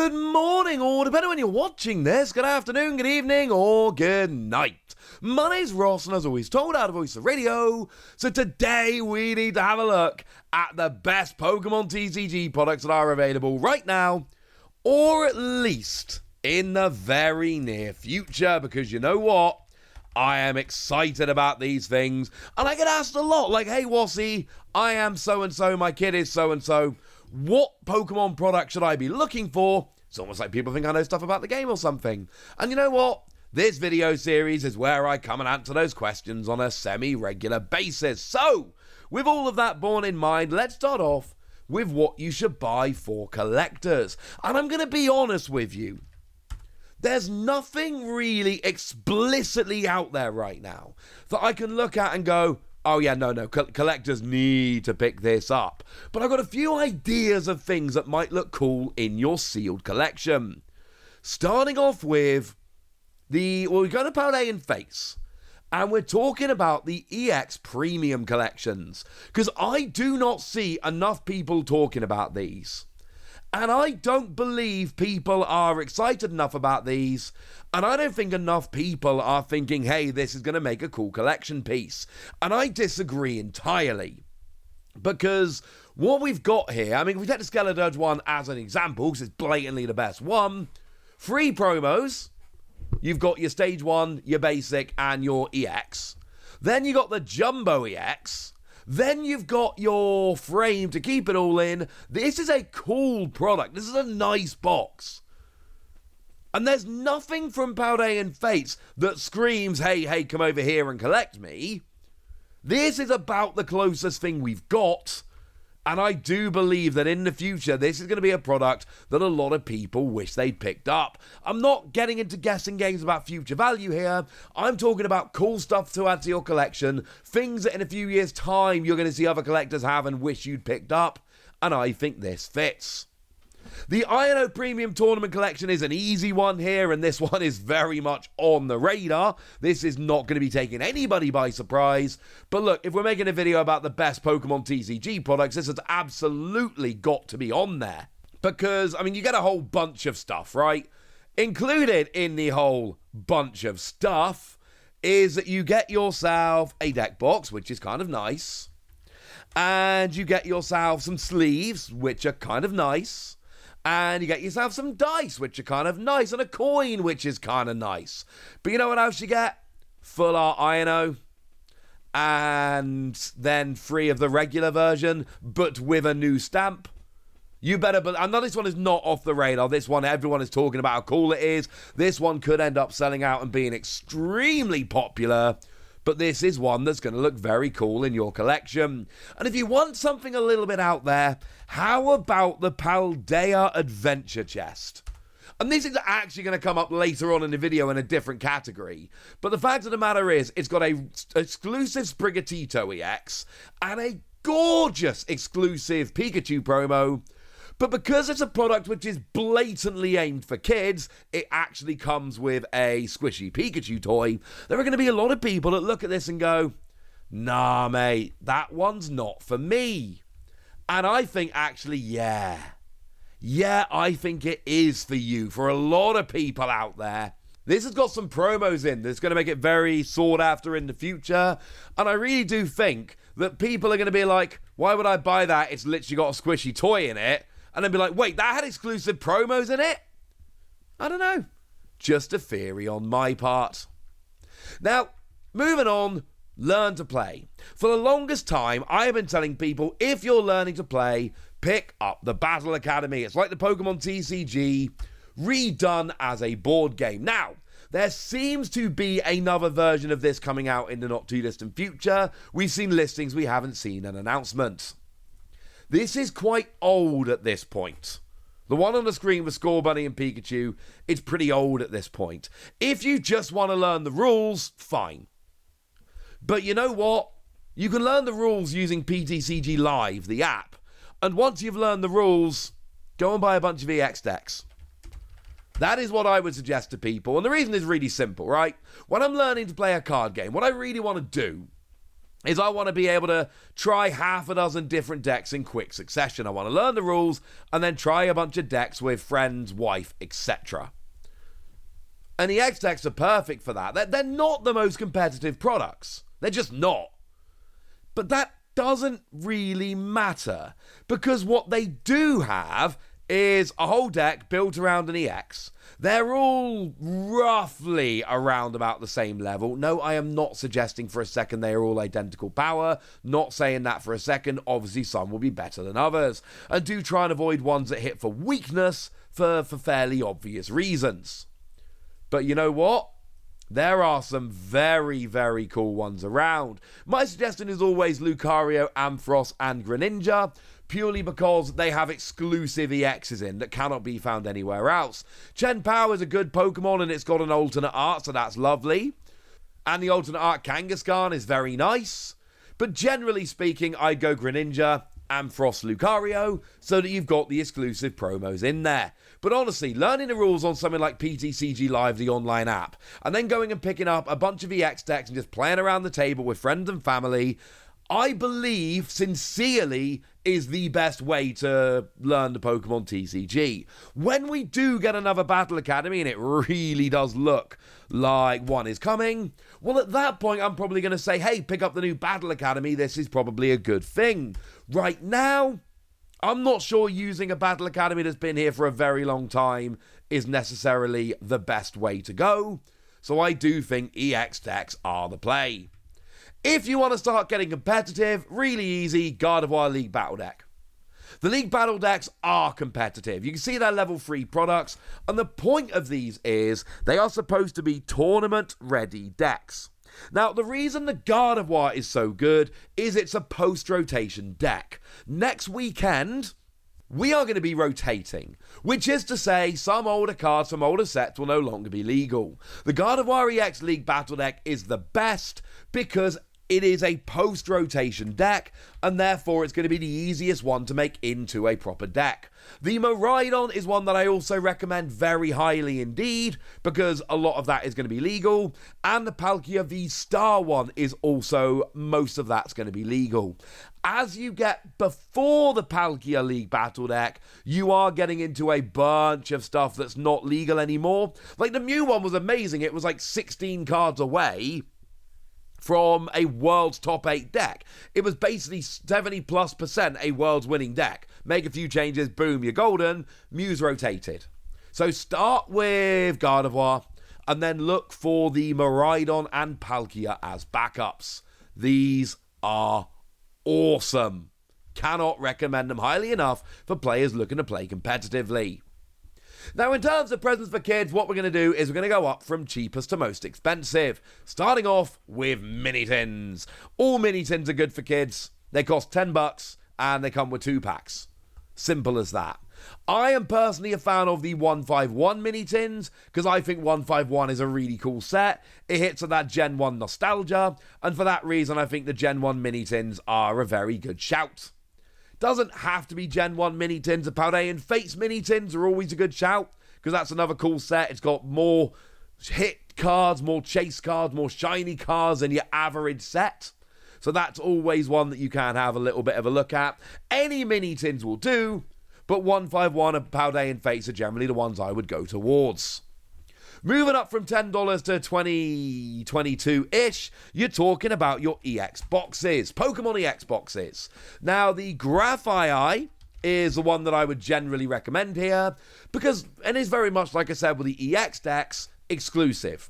Good morning, or depending on when you're watching this, good afternoon, good evening, or good night. My name's Ross, and as always told, out of Voice of Radio. So today we need to have a look at the best Pokémon TCG products that are available right now, or at least in the very near future, because you know what? I am excited about these things, and I get asked a lot, like, hey, Wasi, I am so-and-so, my kid is so-and-so. What Pokemon product should I be looking for? It's almost like people think I know stuff about the game or something. And you know what? This video series is where I come and answer those questions on a semi-regular basis. So, with all of that borne in mind, let's start off with what you should buy for collectors. And I'm going to be honest with you. There's nothing really explicitly out there right now that I can look at and go, oh yeah, no, collectors need to pick this up. But I've got a few ideas of things that might look cool in your sealed collection. Starting off with we're going to Paldean and Face. And we're talking about the EX Premium collections. Because I do not see enough people talking about these. And I don't believe people are excited enough about these. And I don't think enough people are thinking, hey, this is going to make a cool collection piece. And I disagree entirely. Because what we've got here, I mean, if we take the Skeledirge one as an example, because it's blatantly the best one. 3 promos. You've got your Stage 1, your Basic, and your EX. Then you got the Jumbo EX. Then you've got your frame to keep it all in. This is a cool product. This is a nice box. And there's nothing from Paldean Fates that screams, hey, come over here and collect me. This is about the closest thing we've got. And I do believe that in the future, this is going to be a product that a lot of people wish they'd picked up. I'm not getting into guessing games about future value here. I'm talking about cool stuff to add to your collection, things that in a few years' time you're going to see other collectors have and wish you'd picked up. And I think this fits. The INO Premium Tournament Collection is an easy one here, and this one is very much on the radar. This is not going to be taking anybody by surprise. But look, if we're making a video about the best Pokemon TCG products, this has absolutely got to be on there. Because, I mean, you get a whole bunch of stuff, right? Included in the whole bunch of stuff is that you get yourself a deck box, which is kind of nice. And you get yourself some sleeves, which are kind of nice. And you get yourself some dice, which are kind of nice, and a coin, which is kind of nice. But you know what else you get? Full art INO. And then 3 of the regular version, but with a new stamp. You better, but I know this one is not off the radar. This one, everyone is talking about how cool it is. This one could end up selling out and being extremely popular. But this is one that's going to look very cool in your collection. And if you want something a little bit out there, how about the Paldea Adventure Chest? And this is actually going to come up later on in the video in a different category. But the fact of the matter is, it's got a exclusive Sprigatito EX and a gorgeous exclusive Pikachu promo. But because it's a product which is blatantly aimed for kids, it actually comes with a squishy Pikachu toy. There are going to be a lot of people that look at this and go, nah, mate, that one's not for me. And I think actually, yeah, I think it is for you, for a lot of people out there. This has got some promos in that's going to make it very sought after in the future. And I really do think that people are going to be like, why would I buy that? It's literally got a squishy toy in it. And then be like, wait, that had exclusive promos in it? I don't know. Just a theory on my part. Now, moving on, learn to play. For the longest time, I have been telling people, if you're learning to play, pick up the Battle Academy. It's like the Pokemon TCG, redone as a board game. Now, there seems to be another version of this coming out in the not too distant future. We've seen listings, we haven't seen an announcement. This is quite old at this point. The one on the screen with Scorbunny and Pikachu, it's pretty old at this point. If you just want to learn the rules, fine. But you know what? You can learn the rules using PTCG Live, the app. And once you've learned the rules, go and buy a bunch of EX decks. That is what I would suggest to people. And the reason is really simple, right? When I'm learning to play a card game, what I really want to do is I want to be able to try half a dozen different decks in quick succession. I want to learn the rules and then try a bunch of decks with friends, wife, etc. And the EX decks are perfect for that. They're not the most competitive products. They're just not. But that doesn't really matter, because what they do have is a whole deck built around an EX. They're all roughly around about the same level. No, I am not suggesting for a second they are all identical power. Not saying that for a second. Obviously, some will be better than others. And do try and avoid ones that hit for weakness for fairly obvious reasons. But you know what? There are some very, very cool ones around. My suggestion is always Lucario, Ampharos, and Greninja, purely because they have exclusive EXs in that cannot be found anywhere else. Chen Pao is a good Pokemon and it's got an alternate art, so that's lovely. And the alternate art Kangaskhan is very nice. But generally speaking, I'd go Greninja, Ampharos, Lucario, so that you've got the exclusive promos in there. But honestly, learning the rules on something like PTCG Live, the online app, and then going and picking up a bunch of EX decks and just playing around the table with friends and family, I believe, sincerely, is the best way to learn the Pokemon TCG. When we do get another Battle Academy, and it really does look like one is coming, well, at that point, I'm probably going to say, hey, pick up the new Battle Academy. This is probably a good thing. Right now, I'm not sure using a Battle Academy that's been here for a very long time is necessarily the best way to go. So I do think EX decks are the play. If you want to start getting competitive, really easy, Gardevoir League Battle Deck. The League Battle decks are competitive. You can see they're level 3 products, and the point of these is they are supposed to be tournament-ready decks. Now, the reason the Gardevoir is so good is it's a post-rotation deck. Next weekend, we are going to be rotating, which is to say some older cards from older sets will no longer be legal. The Gardevoir EX League Battle deck is the best because it is a post-rotation deck, and therefore it's going to be the easiest one to make into a proper deck. The Miraidon is one that I also recommend very highly indeed, because a lot of that is going to be legal, and the Palkia V-Star one is also, most of that's going to be legal. As you get before the Palkia League Battle deck, you are getting into a bunch of stuff that's not legal anymore. Like the Mew one was amazing, it was like 16 cards away from a world's top 8 deck. It was basically 70+% a world's winning deck. Make a few changes, boom, you're golden. Mew's rotated. So start with Gardevoir, and then look for the Miraidon and Palkia as backups. These are awesome. Cannot recommend them highly enough for players looking to play competitively. Now, in terms of presents for kids, what we're going to do is we're going to go up from cheapest to most expensive, starting off with mini tins. All mini tins are good for kids. They cost $10 and they come with 2 packs. Simple as that. I am personally a fan of the 151 mini tins because I think 151 is a really cool set. It hits at that Gen 1 nostalgia, and for that reason I think the Gen 1 mini tins are a very good shout. Doesn't have to be Gen 1 mini tins. The Paldean Fates mini tins are always a good shout because that's another cool set. It's got more hit cards, more chase cards, more shiny cards than your average set. So that's always one that you can have a little bit of a look at. Any mini tins will do, but 151 and Paldean Fates are generally the ones I would go towards. Moving up from $10 to $20, $22-ish, you're talking about your EX boxes, Pokemon EX boxes. Now, the Graphii is the one that I would generally recommend here, because, and it's very much, like I said, with the EX decks, exclusive.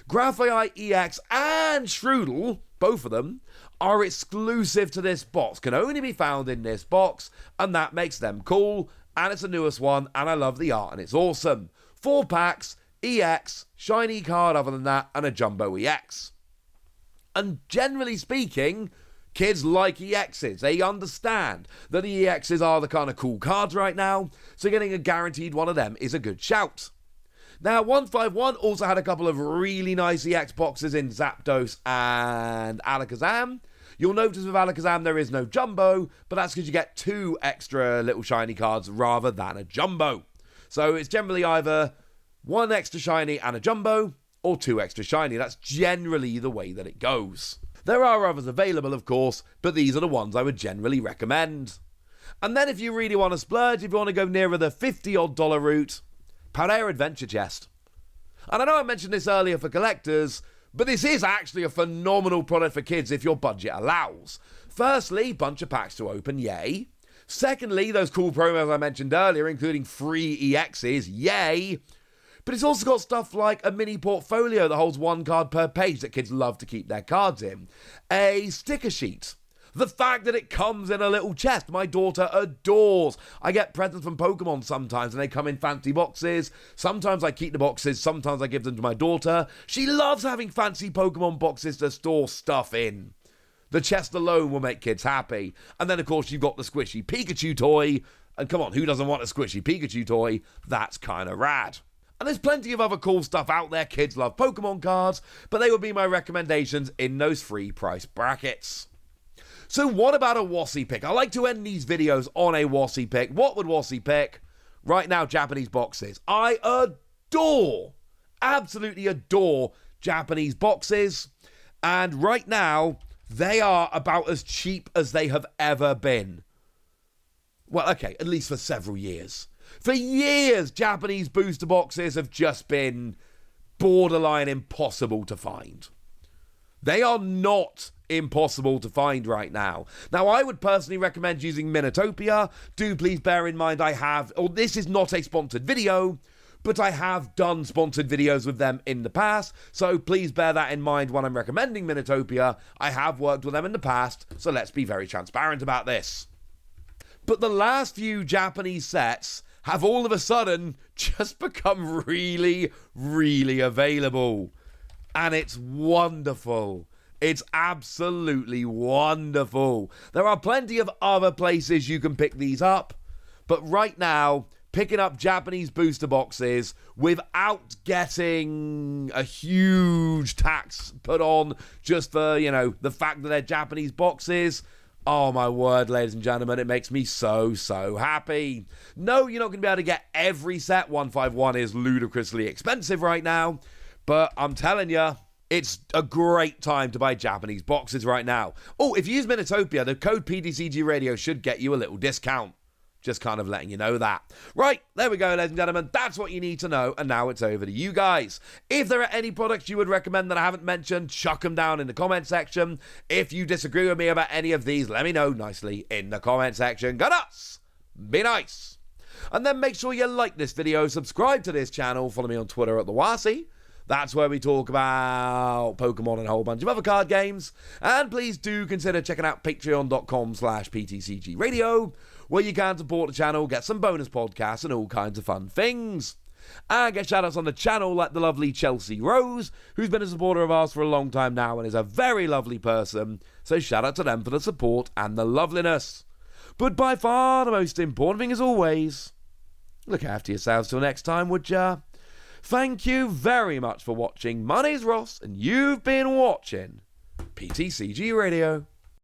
Graphii EX and Shroodle, both of them, are exclusive to this box, can only be found in this box, and that makes them cool, and it's the newest one, and I love the art, and it's awesome. 4 packs, EX, shiny card other than that, and a Jumbo EX. And generally speaking, kids like EXs. They understand that the EXs are the kind of cool cards right now, so getting a guaranteed one of them is a good shout. Now, 151 also had a couple of really nice EX boxes in Zapdos and Alakazam. You'll notice with Alakazam there is no Jumbo, but that's because you get 2 extra little shiny cards rather than a Jumbo. So it's generally either 1 extra shiny and a Jumbo, or 2 extra shiny. That's generally the way that it goes. There are others available, of course, but these are the ones I would generally recommend. And then if you really want to splurge, if you want to go nearer the $50-odd route, Paldea Adventure Chest. And I know I mentioned this earlier for collectors, but this is actually a phenomenal product for kids if your budget allows. Firstly, bunch of packs to open, yay. Secondly, those cool promos I mentioned earlier, including free EXs, yay. But it's also got stuff like a mini portfolio that holds one card per page that kids love to keep their cards in. A sticker sheet. The fact that it comes in a little chest, my daughter adores. I get presents from Pokémon sometimes and they come in fancy boxes. Sometimes I keep the boxes, sometimes I give them to my daughter. She loves having fancy Pokémon boxes to store stuff in. The chest alone will make kids happy. And then of course you've got the squishy Pikachu toy. And come on, who doesn't want a squishy Pikachu toy? That's kind of rad. And there's plenty of other cool stuff out there. Kids love Pokemon cards, but they would be my recommendations in those free price brackets. So what about a wasi pick? I like to end these videos on a wasi pick. What would wasi pick? Right now, Japanese boxes. I absolutely adore Japanese boxes. And right now, they are about as cheap as they have ever been. Well, okay, at least for several years. For years, Japanese booster boxes have just been borderline impossible to find. They are not impossible to find right now. Now, I would personally recommend using Minotopia. Do please bear in mind this is not a sponsored video, but I have done sponsored videos with them in the past, so please bear that in mind when I'm recommending Minotopia. I have worked with them in the past, so let's be very transparent about this. But the last few Japanese sets have all of a sudden just become really, really available. And it's wonderful. It's absolutely wonderful. There are plenty of other places you can pick these up, but right now, picking up Japanese booster boxes without getting a huge tax put on just for, the fact that they're Japanese boxes, oh my word, ladies and gentlemen, it makes me so, so happy. No, you're not going to be able to get every set. 151 is ludicrously expensive right now, but I'm telling you, it's a great time to buy Japanese boxes right now. Oh, if you use Minotopia, the code PTCG Radio should get you a little discount. Just kind of letting you know that. Right, there we go, ladies and gentlemen. That's what you need to know, and now it's over to you guys. If there are any products you would recommend that I haven't mentioned, chuck them down in the comment section. If you disagree with me about any of these, let me know nicely in the comment section. Go nuts! Be nice! And then make sure you like this video, subscribe to this channel, follow me on Twitter at the wasi. That's where we talk about Pokemon and a whole bunch of other card games. And please do consider checking out patreon.com/PTCG Radio, where you can support the channel, get some bonus podcasts and all kinds of fun things. And get shout outs on the channel like the lovely Chelsea Rose, who's been a supporter of ours for a long time now and is a very lovely person. So shout out to them for the support and the loveliness. But by far the most important thing as always, look after yourselves till next time, would ya? Thank you very much for watching. My name's Ross, and you've been watching PTCG Radio.